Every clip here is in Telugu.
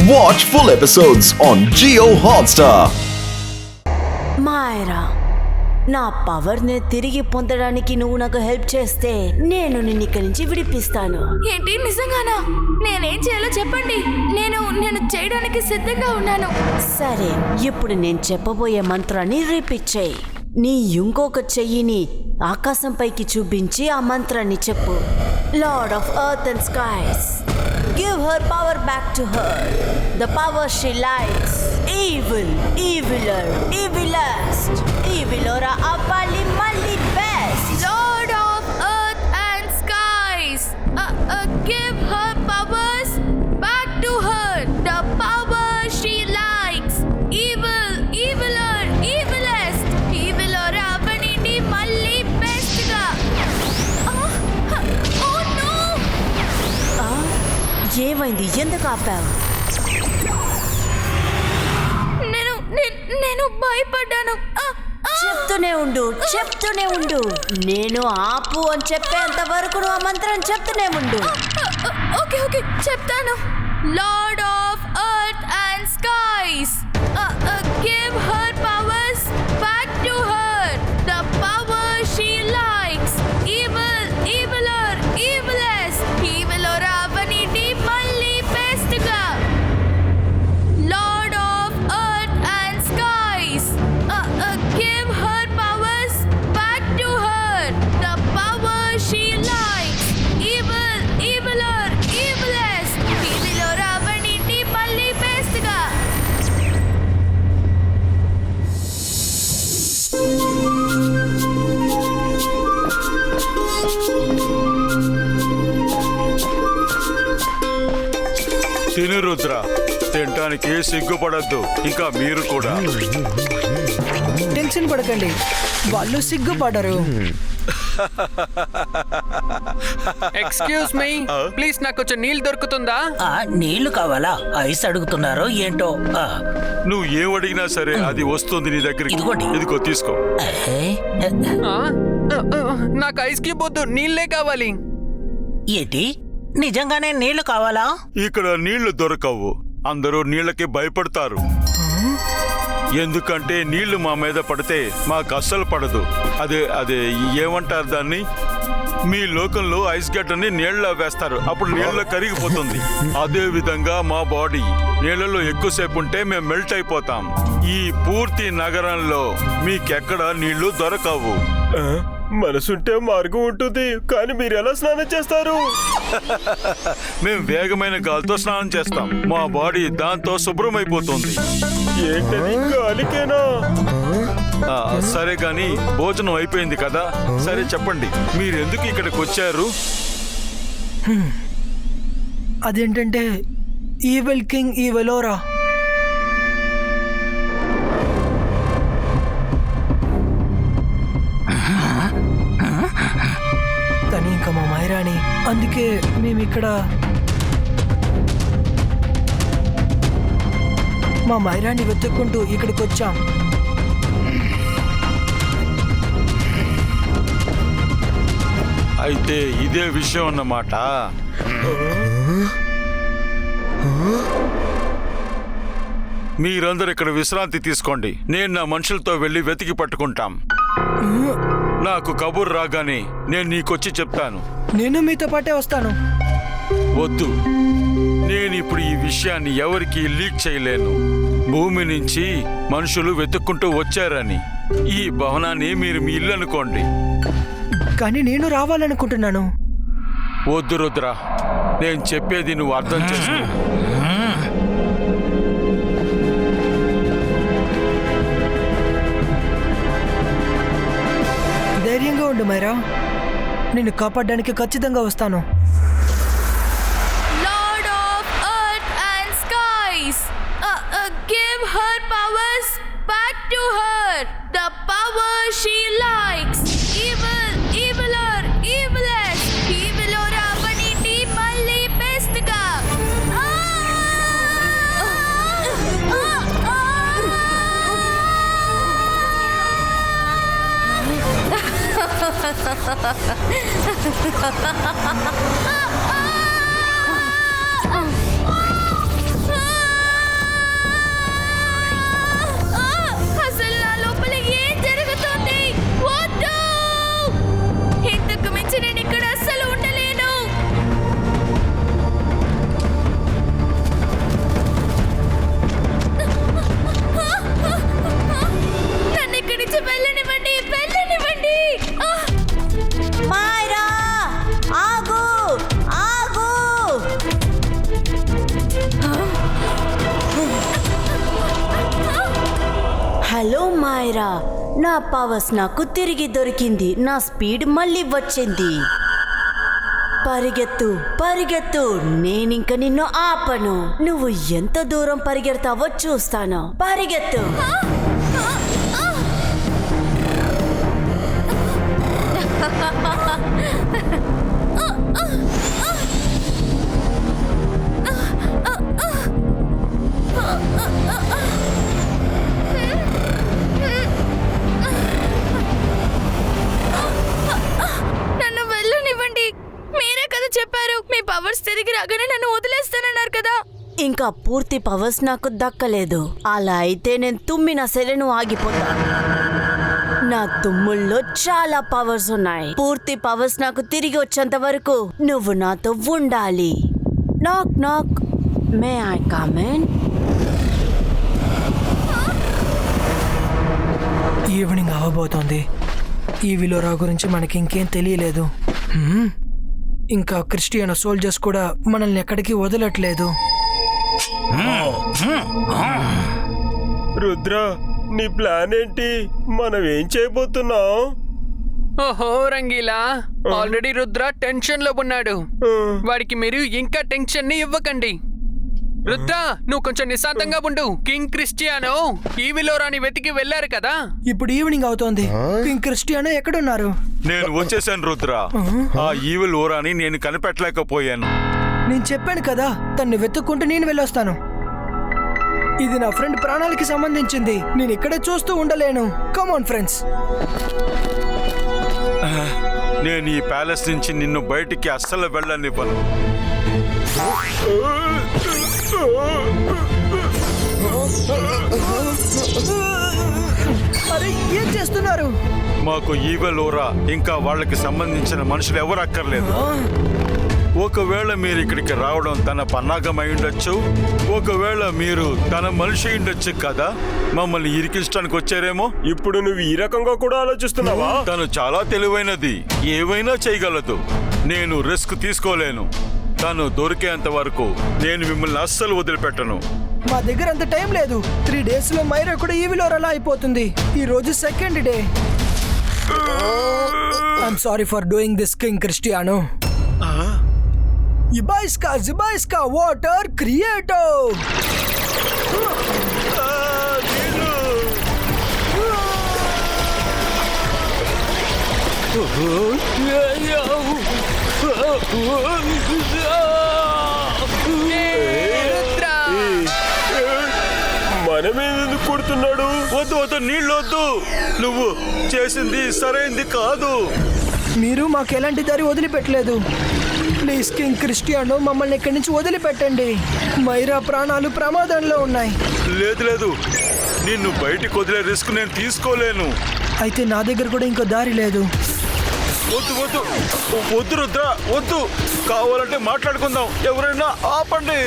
Watch full episodes on Jio Hotstar. మాయరా, నా పవర్ని తిరిగి పొందడానికి నువ్వు నాకు హెల్ప్ చేస్తే నేను నిన్ను ఇక్కడి నుంచి విడిపిస్తాను. ఏంటి, నిజంగానా? నేనేం చేయాలో చెప్పండి. నేను చేయడానికి సిద్ధంగా ఉన్నాను. సరే, ఇప్పుడు నేను చెప్పబోయే మంత్రాన్ని రిపీట్ చేయి. నీ ఇంకొక చెయ్యిని ఆకాశం పైకి చూపించి ఆ మంత్రాన్ని చెప్పు. Lord of earth and skies, give her power back to her, the power she likes. Evil, eviler, evilest, evilora avali malli best. Lord of earth and skies, give her powers back to her, the power she likes. Evil, eviler, evilest, evilora avanindi malli best ga. Oh no! ఏమైంది? ఎందుకు ఆపావు? నేను భయపడ్డాను. చెప్తూనే ఉండు. నేను ఆపు అని చెప్పేంత వరకు నువ్వు ఆ మంత్రం చెప్తూనే ఉండు. ఓకే చెప్తాను. Lord of earth and skies, give her powers back to her, the power she likes. Evil, eviler, evilest, eviler అవనిది మళ్ళీ బెస్ట్ గా. Lord of earth and skies, give her powers back to her, the power she likes. Evil, eviler, evilest, evilor avanindi malli best ga. తిను రుద్ర, తినటానికి సిగ్గుపడద్దు. ఇంకా మీరు కూడా టెన్షన్ పడకండి, వాళ్ళు సిగ్గుపడరు. ఎక్స్క్యూజ్ మీ, ప్లీజ్ నాకు కొంచెం నీళ్ళు దొరుకుతుందా? నీళ్లు కావాలా? ఐస్ అడుగుతున్నారో ఏంటో. నువ్వు ఏం అడిగినా సరే అది వస్తుంది నీ దగ్గరికి. ఇదిగోండి. ఇదిగో తీసుకో. నాకు ఐస్ క్యూబ్ వద్దు, నీళ్ళే కావాలి. ఏంటి, నిజంగానే నీళ్లు కావాలా? ఇక్కడ నీళ్లు దొరకవు. అందరూ నీళ్ళకి భయపడతారు. ఎందుకంటే నీళ్లు మా మీద పడితే మాకు అస్సలు పడదు. అదే ఏమంటారు దాన్ని? మీ లోకంలో ఐస్ గడ్డని నీళ్ళలో వేస్తారు, అప్పుడు నీళ్ళలో కరిగిపోతుంది. అదే విధంగా మా బాడీ నీళ్ళలో ఎక్కువసేపు ఉంటే మేము మెల్ట్ అయిపోతాం. ఈ పూర్తి నగరంలో మీకెక్కడ నీళ్లు దొరకవు. మనసుంటే మార్గం ఉంటుంది, కానీ మీరు ఎలా స్నానం చేస్తారు? మేము వేగమైన గాలితో స్నానం చేస్తాం. మా బాడీ దాంతో శుభ్రమైపోతుంది. ఏంటది, గాలికేనా? సరే గాని భోజనం అయిపోయింది కదా. సరే చెప్పండి, మీరెందుకు ఇక్కడికి వచ్చారు? అదేంటంటే ఈవిల్ కింగ్ ఈవెలోరా. కానీ ఇంకా మా మైరాని, అందుకే మేమిక్కడ మా మైరాన్ని వెతుక్కుంటూ ఇక్కడికి వచ్చాం. అయితే ఇదే విషయం అన్నమాట. మీరందరూ ఇక్కడ విశ్రాంతి తీసుకోండి. నేను నా మనుషులతో వెళ్ళి వెతికి పట్టుకుంటాం. నాకు కబుర్ రాగానే నేను నీకొచ్చి చెప్తాను. నేను మీతో పాటే వస్తాను. వద్దు, నేను ఇప్పుడు ఈ విషయాన్ని ఎవరికి లీక్ చేయలేను. భూమి నుంచి మనుషులు వెతుక్కుంటూ వచ్చారని. ఈ భవనాన్ని మీరు మీ ఇల్లు అనుకోండి. కానీ నేను రావాలనుకుంటున్నాను. వద్దు రుద్ర, నేను చెప్పేది నువ్వు అర్థం చేసుకో. ధైర్యంగా ఉండు మైరా, నిన్ను కాపాడడానికి ఖచ్చితంగా వస్తాను. Lord of earth and skies, give her powers back to her, the power she likes. Evil, eviler, evilest, evilor avanindi malli best ga. Myra, నా పవర్స్ నాకు తిరిగి దొరికింది. నా స్పీడ్ మళ్ళీ వచ్చింది. పరిగెత్తు పరిగెత్తు, నేనింక నిన్ను ఆపను. నువ్వు ఎంత దూరం పరిగెడతావో చూస్తాను. పరిగెత్తు. నన్ను వెళ్ళనివ్వండి. మీరే కదా చెప్పారు మీ పవర్స్ తిరిగి రాగానే నన్ను వదిలేస్తానన్నారు కదా. ఇంకా పూర్తి పవర్స్ నాకు దక్కలేదు. అలా అయితే నేను తుమ్మిన సెలను ఆగిపోతా. నా తుమ్ముల్లో చాలా పవర్స్ ఉన్నాయి. పూర్తి పవర్స్ నాకు తిరిగి వచ్చేంత వరకు నువ్వు నాతో ఉండాలి. Knock knock, may I come in? Evening అవ్వబోతోంది. ఈ విలోరా గురించి మనకి ఇంకేం తెలియలేదు. ఇంకా క్రిస్టియన్ సోల్జర్స్ కూడా మనల్ని ఎక్కడికి వదలట్లేదు. రుద్ర, నీ ప్లాన్ ఏంటి? మనం ఏం చేయబోతున్నాం? ఓహో రంగీలా, ఆల్రెడీ రుద్ర టెన్షన్ లో ఉన్నాడు. వాడికి మీరు ఇంకా టెన్షన్ ని ఇవ్వకండి. రుద్ర, నువ్వు కొంచెం నిశాంతంగా ఉండు. కింగ్ క్రిస్టియానో ఈ విలోరాని వెతికి వెళ్ళారు కదా. ఇప్పుడు ఈవినింగ్ అవుతోంది. కింగ్ క్రిస్టియానో ఎక్కడున్నారు? నేను వచ్చేసాను రుద్ర. ఆ ఈవిల్ ఓరాని నేను కనిపెట్టలేకపోయాను. నేను చెప్పాను కదా, తన్ని వెతుక్కుంటూ నేను వెళ్ళొస్తాను. ఇది నా ఫ్రెండ్ ప్రాణాలకి సంబంధించింది. నేను ఇక్కడే చూస్తూ ఉండలేను. Come on friends. నేను ఈ ప్యాలెస్ నుంచి నిన్ను బయటికి అస్సలు వెళ్ళనివ్వను. అరే, ఏం చేస్తున్నారు? మాకు ఈవిల్ ఓరా ఇంకా వాళ్ళకి సంబంధించిన మనుషులు ఎవరు అక్కర్లేదు. ఒకవేళ మీరు ఇక్కడికి రావడం తన పన్నాగమై ఉండొచ్చు. ఒకవేళ మీరు తన మనిషి ఉండొచ్చు కదా. మమ్మల్ని ఇరికించడానికి వచ్చారేమో. ఇప్పుడు నువ్వు ఈ రకంగా కూడా ఆలోచిస్తున్నావా? తను చాలా తెలివైనది, ఏవైనా చేయగలదు. నేను రిస్క్ తీసుకోలేను. తను దొరికేంత వరకు నేను మిమ్మల్ని అస్సలు వదిలిపెట్టను. మా దగ్గర అంత టైం లేదు. 3 days లో మైరా కూడా ఈ విలోరా అయిపోతుంది. ఈ రోజు second day. I'm sorry for doing this king Cristiano. జిబాయిస్కా వాటర్ క్రియేటర్. మనమేందుకు కొడుతున్నాడు? వద్దు వద్దు, నీళ్ళు వద్దు. నువ్వు చేసింది సరైంది కాదు. మీరు మాకు ఎలాంటి దారి వదిలిపెట్టలేదు. ప్లీజ్ కింగ్ క్రిస్టియానో, మమ్మల్ని ఇక్కడి నుంచి వదిలిపెట్టండి. మైరా ప్రాణాలు ప్రమాదంలో ఉన్నాయి. లేదు లేదు, నిన్ను బయటికి వదిలే రిస్క్ నేను తీసుకోలేను. అయితే నా దగ్గర కూడా ఇంకో దారి లేదు. వద్దు వద్దు వద్దు రుద్ర, వద్దు. కావాలంటే మాట్లాడుకుందాం. ఎవరైనా ఆపండి.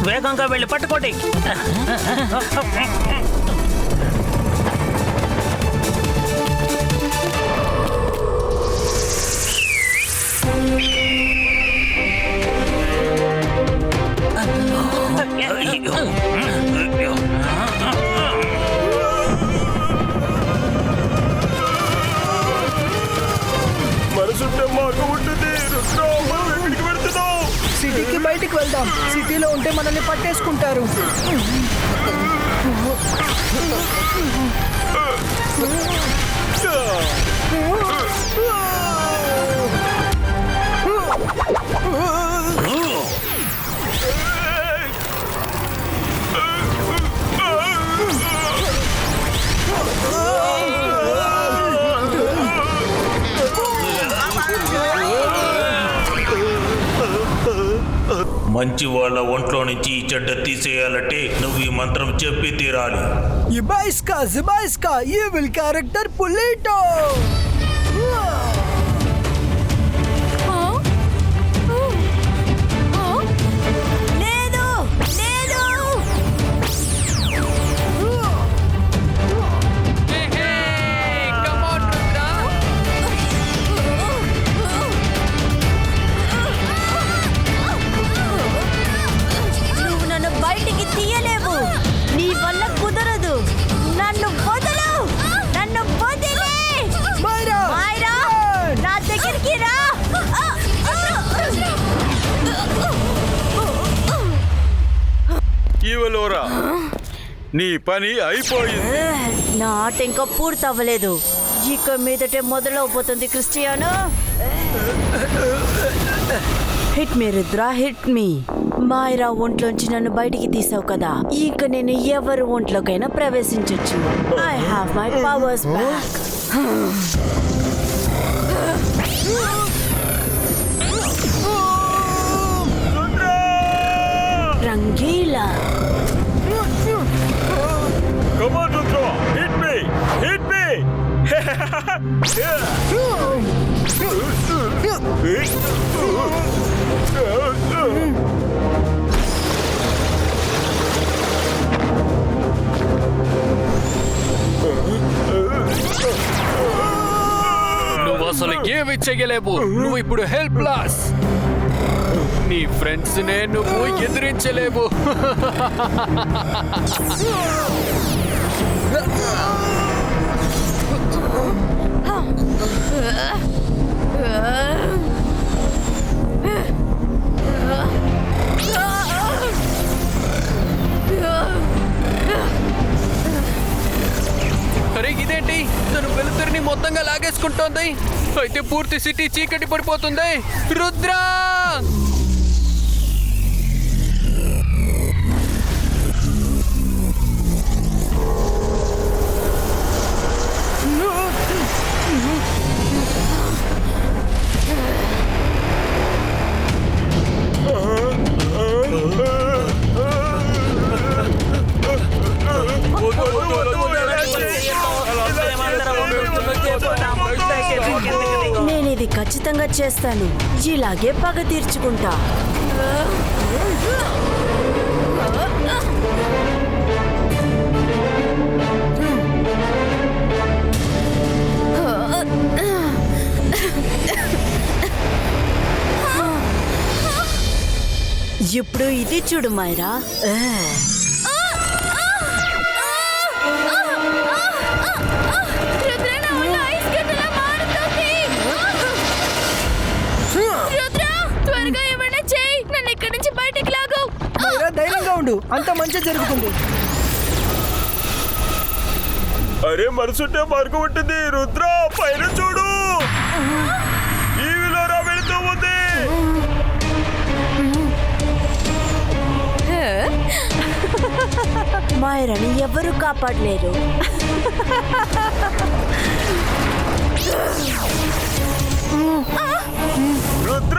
వేగంగా వెళ్ళి పట్టుకోండి. మనసుంటే మార్గం ఉంటుంది. రుద్ర, మనం ఎక్కడికి వెళ్తున్నాం? సిటీకి బయటికి వెళ్దాం. సిటీలో ఉంటే మనల్ని పట్టేసుకుంటారు. మంచి వాళ్ళ ఒంట్లో నుంచి ఈ చెడ్డ తీసేయాలంటే నువ్వు ఈ మంత్రం చెప్పి తీరాలి. జిబాయిస్కా ఈవిల్ క్యారెక్టర్ పులీటో. నీ పని అయిపోయింది. నా ఆట ఇంకా పూర్తి అవ్వలేదు. ఇక మీదటే మొదలవబోతుంది Cristiano. Hit me Rudra, hit me. Myra ఒంట్లోంచి నన్ను బయటికి తీసావు కదా, ఇక నేను ఎవరి ఒంట్లోకైనా ప్రవేశించొచ్చు. I have my powers back. Rangeela. Come on, Rudra! Hit me! Hit me! నువ్వు అసలు ఏమి చెయ్యలేవు. నువ్వు ఇప్పుడు హెల్ప్లెస్. నీ ఫ్రెండ్స్ నే నువ్వు ఎదిరించలేవు. అరే ఇదేంటి, తను వెలుతురిని మొత్తంగా లాగేసుకుంటోంది. అయితే పూర్తి సిటీ చీకటి పడిపోతుంది. రుద్రా, నేను ఇది ఖచ్చితంగా చేస్తాను. ఇలాగే పగ తీర్చుకుంటా. ఇప్పుడు ఇది చూడు మైరా. త్వరగా ఏమైనా చేయి, నన్ను ఇక్కడి నుంచి బయటికి లాగు. ధైర్యంగా ఉండు, అంత మంచి జరుగుతుంది. అరే మనసుంటే మార్గం ఉంటుంది. రుద్ర పైన చూడు, ఈ విలోరా వెళుతూ ఉంది. మైరాని ఎవరు కాపాడలేరు. రుద్ర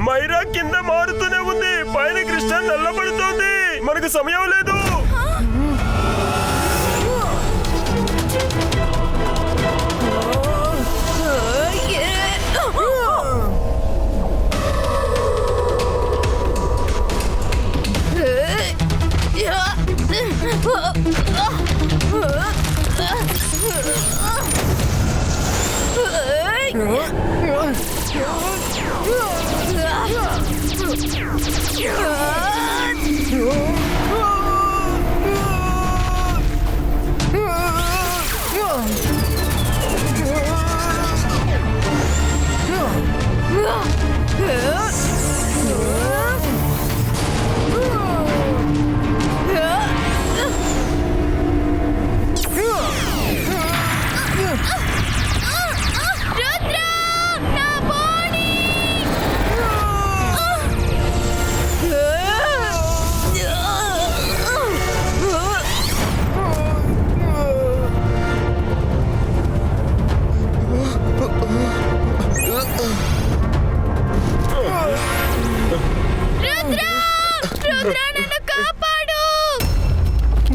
మైరా కింద మారుతూనే ఉంది, పైన క్రిస్టియన్ నల్లబడుతోంది. మనకు సమయం లేదు.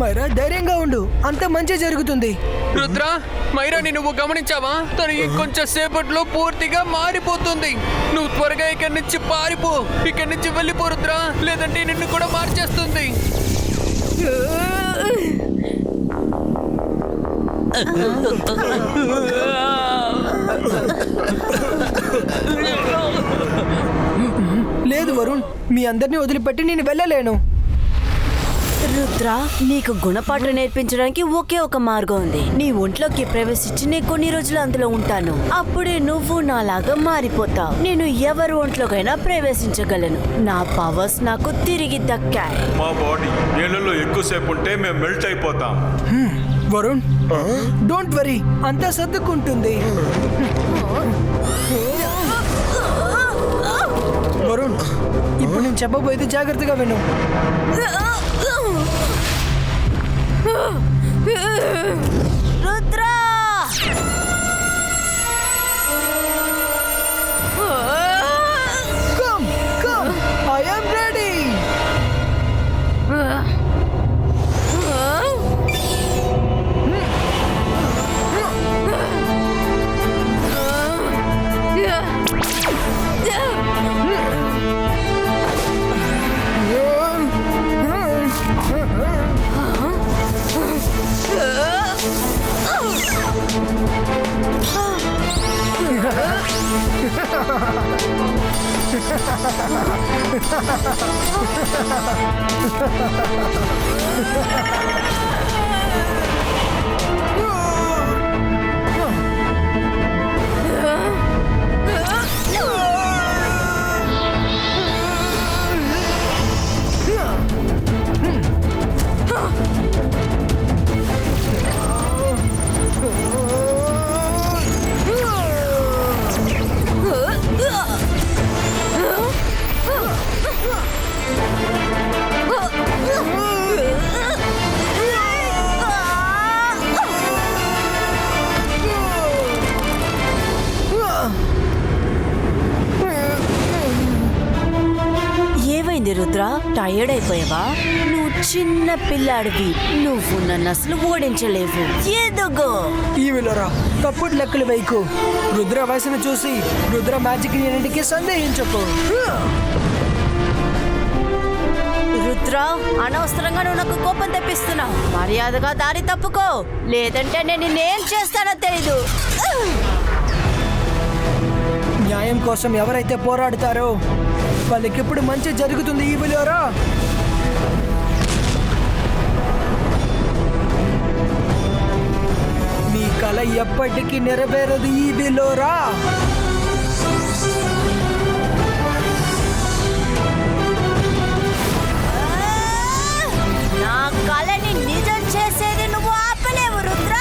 మైరా ధైర్యంగా ఉండు, అంత మంచి జరుగుతుంది. రుద్ర, మైరాని నువ్వు గమనించావా? తను ఇంకొంచెం సేపట్లో పూర్తిగా మారిపోతుంది. నువ్వు త్వరగా ఇక్కడి నుంచి పారిపో, ఇక్కడి నుంచి వెళ్ళిపో రుద్ర, లేదంటే నిన్ను కూడా మార్చేస్తుంది. లేదు వరుణ్, మీ అందరినీ వదిలిపెట్టి నేను వెళ్ళలేను. రుద్ర, నీకు గుణపాఠం నేర్పించడానికి ఒకే ఒక మార్గం ఉంది. నీ ఒంట్లోకి ప్రవేశించి నేను కొన్ని రోజులు అందులో ఉంటాను. అప్పుడే నువ్వు నాలాగా మారిపోతావు. నేను ఎవరి ఒంట్లోకైనా ప్రవేశించగలను. నా పవర్స్ నాకు తిరిగి దక్కాయి. మా బాడీ నీళ్ళలో ఎక్కువసేపు ఉంటే మేము మెల్ట్ అయిపోతాం. వరుణ్, డోంట్ వరీ, అంతా సర్దుకుంటుంది. వరుణ్, ఇప్పుడు నేను చెప్పబోయేది జాగ్రత్తగా విను. Rudra, Come, come, I am ready. ఏమైంది రుద్ర? టైర్డ్ అయిపోయావా? నువ్వు చిన్న పిల్లాడివి. నువ్వు నన్ను అసలు ఓడించలేవు. ఎదుగో. ఈ విలువరా, తప్పుడు లెక్కలు వైకు. రుద్ర వయసును చూసి రుద్ర మ్యాజిక్ ఎన్నింటికి సందేహించకు. రుద్ర, అనవసరంగా నువ్వు నాకు కోపం తెప్పిస్తున్నావు. మర్యాదగా దారి తప్పుకో, లేదంటే నేను నిన్నేం చేస్తానో తెలీదు. న్యాయం కోసం ఎవరైతే పోరాడతారో వాళ్ళకెప్పుడు మంచి జరుగుతుంది. ఈ విలువరా, నీ కల ఎప్పటికీ నెరవేరదు. ఈ విలువరా, నా కలని నిజం చేసేది నువ్వు ఆపలేవు Rudra.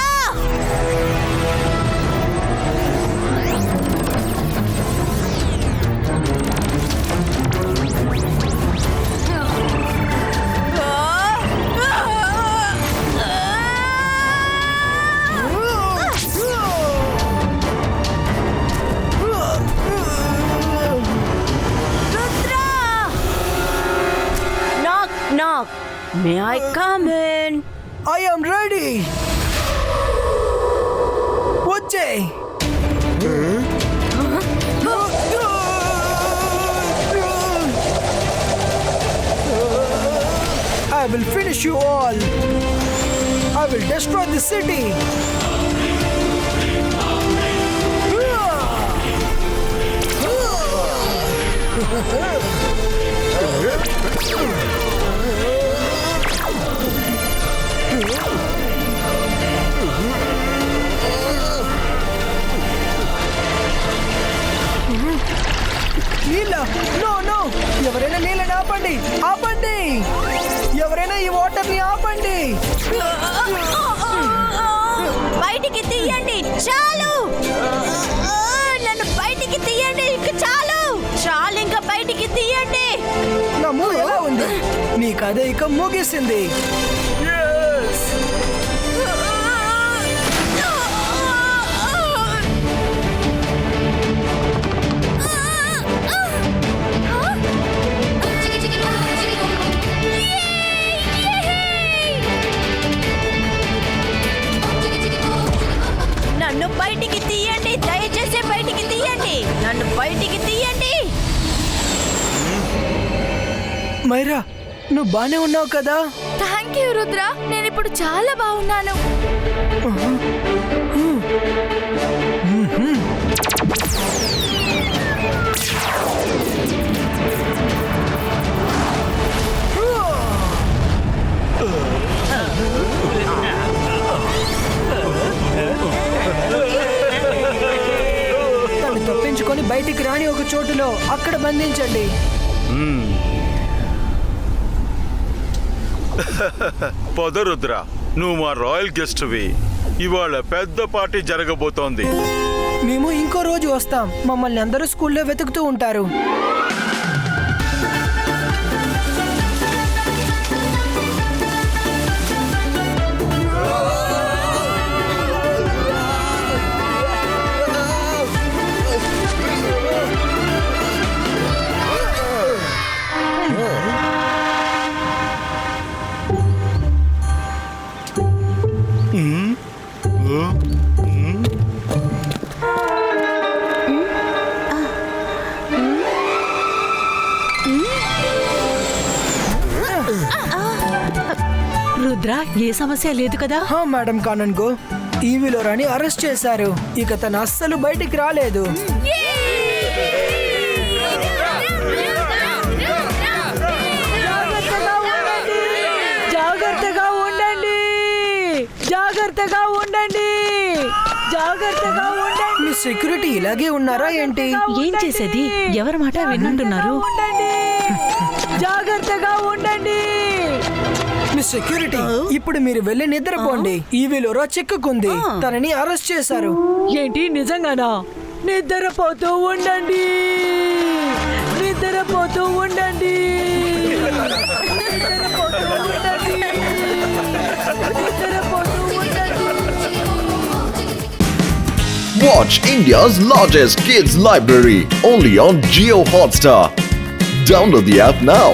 Knock. May I come in? I am ready. వచ్చే. I will finish you all. I will destroy the city. నీళ్ళ, నో నో, ఎవరైనా నీళ్ళని ఆపండి, ఆపండి. ఎవరైనా ఈ వాటర్ ని ఆపండి. బయటికి తీయండి, చాలు. నన్ను బయటికి తీయండి, ఇంక చాలు. చాలు, ఇంకా బయటికి తీయండి. నా మూడు ఎలా ఉంది? నీ కథ ఇక ముగిసింది. నన్ను బయటికి తీయండి, దయచేసి బయటికి తీయండి. నన్ను బయటికి తీయండి. మైరా, నువ్వు బానే ఉన్నావు కదా? థ్యాంక్ యూ రుద్ర, నేను ఇప్పుడు చాలా బాగున్నాను. రాణి ఒక చోటులో అక్కడ బంధించండి. పద రుద్ర, నువ్వు మా రాయల్ గెస్ట్వి. ఇవాళ పెద్ద పార్టీ జరగబోతోంది. మేము ఇంకో రోజు వస్తాం. మమ్మల్ని అందరూ స్కూల్లో వెతుకుతూ ఉంటారు. రుద్ర, ఏ సమస్య లేదు కదా? మేడం కానన్గో, ఈ విలోరాని అరెస్ట్ చేశారు. ఇక తను అస్సలు బయటికి రాలేదు. జాగ్రత్తగా ఉండండి, జాగ్రత్తగా ఉండండి, జాగ్రత్తగా ఉండండి. మీ సెక్యూరిటీ ఇలాగే ఉన్నారా ఏంటి? ఏం చేసేది? ఎవరి మాట విన్నంటున్నారు? జాగ్రత్తగా ఉండండి. మీ సెక్యూరిటీ, ఇప్పుడు మీరు వెళ్ళి నిద్రపోండి. ఈ విలోరా చిక్కుకుంది. తనని అరెస్ట్ చేశారు. ఏంటి, నిజంగానా? నిద్రపోతూ ఉండండి, నిద్రపోతూ ఉండండి, నిద్రపోతూ ఉండండి, నిద్రపోతూ ఉండండి. Watch India's largest kids library only on Jio Hotstar. Download the app now.